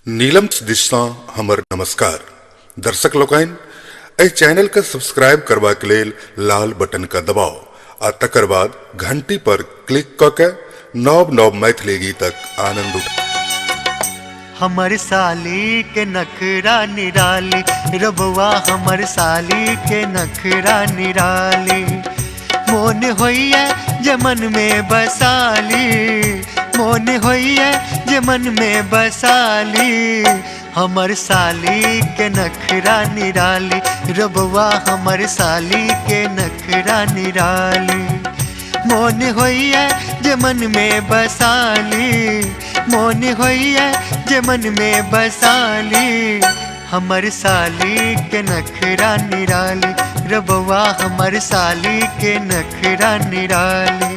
नीलम दिशा हमर नमस्कार दर्शक लोकन एहि चैनल के सब्सक्राइब करबा के लेल लाल बटन का दबाव आ तकर बाद घंटी पर क्लिक क के नव नव मैथिली गीतक आनंद उठा। हमर साली के नखरा निराली रबुआ हमर साली के नखरा निराली मोन होइए जे मन में बसाली मोन होइए जे मन में बसाली हमर साली के नखरा निराली रबुआ हमर साली के नखरा निराली मोन होइए जे मन में बसाली मोन होइए जे मन में बसाली हमर साली के नखरा निराली रबुआ हमर साली के नखरा निराली।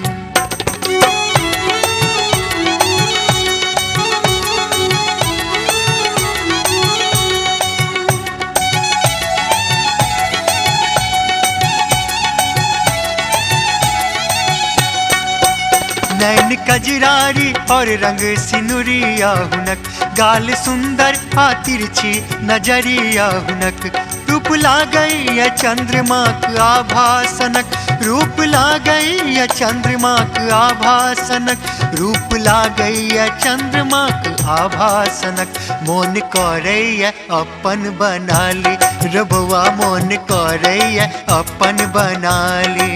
नैन कजरारी और रंग सिनुरिया हुनक गाल सुंदर आ तिरछी नजरिया हुनक रूप लागैया चंद्रमा के आभासनक रूप लागैया चंद्रमा के आभासनक रूप लागैया चंद्रमा के आभासनक मोन करैया अपन बनाली रबुआ मोन करैया अपन बनाली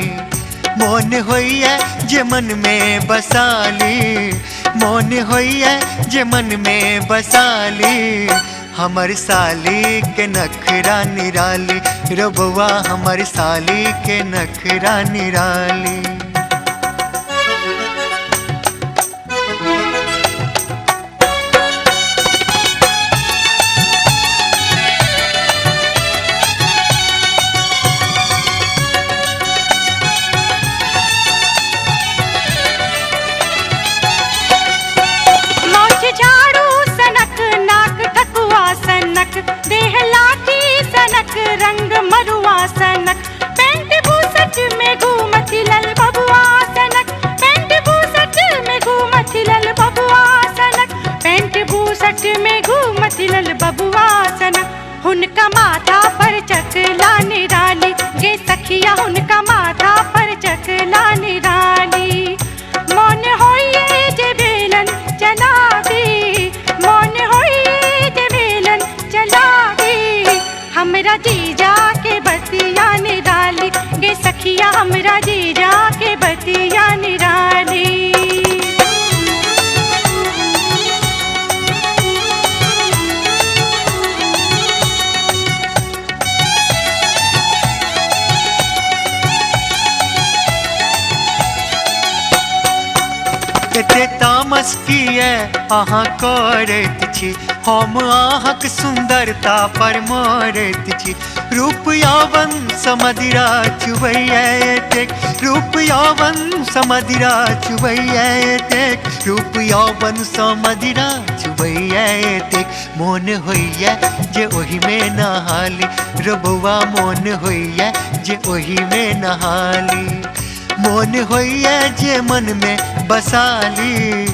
मोन होइए जे मन में बसाली मोन होइए जे मन में बसाली हमर साली के नखरा निराली रबुआ हमर साली के नखरा निराली। देह लाठी सनक रंग मरुआ सनक पेंट बूसट में घूमती लल बबुआ सनक पेंट बूसट में घूमती लल बबुआ सनक पेंट बूसट में घूमती लल बबुआ सनक हुनका माथा पर चकला निराली गे सखिया हुनका माथा पर चकला निराली मौन होइए जे बेलन चला दी मौन होइए जे बेलन चला दी हमरा जीजा के बतिया निराली गे सखिया हमरा जीजा के बतिया निराली। कते तामस किए अहाँ करैत छी हम अहाँक सुंदरता पर मरैत छी रूप यौवन समधिरा चुबैया एतेक रूप यौवन समधिरा चुबैया एतेक रूप यौवन समधिरा चुबैया एतेक मोन होइए जे ओहि में नहाली रबुआ मोन होइए जे ओहि में नहाली मोन होइए जे मन में बसाली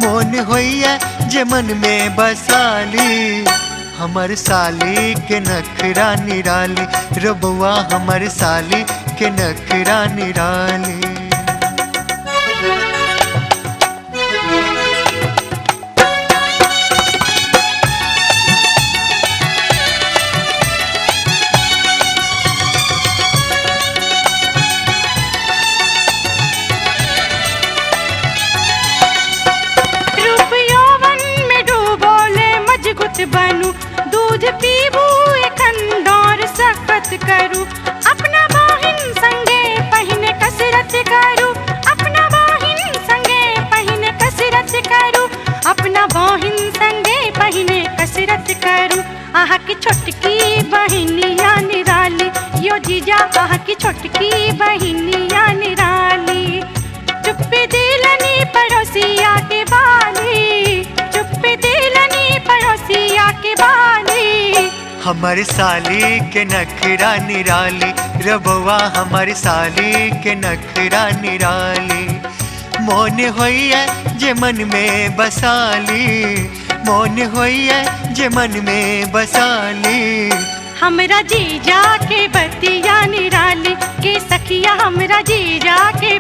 मोन होइए जे मन में बसाली हमर साली के नखरा निराली रबुआ हमर साली के नखरा निराली। बनू दूध पीबू एखन सकत करू अपना बहिन संगे पहिने कसरत करू अपना बहिन संगे पहिने कसरत करू अपना बहिन संगे पहिने कसरत करू आहा की छोटकी बहिनिया निराली यो जीजा आहा की छोटकी बहिनिया निराली चुप्पी दिलनी पड़ोसिया के बाली चुप्पी दिलनी पड़ोसिया के बाली हमर साली के नखरा निराली रबुआ हमर साली के नखरा निराली मोन होइए जे मन में बसाली मौन होइए जे मन में बसाली। हमरा जीजा के बतिया निराली के सखिया, हमरा जीजा के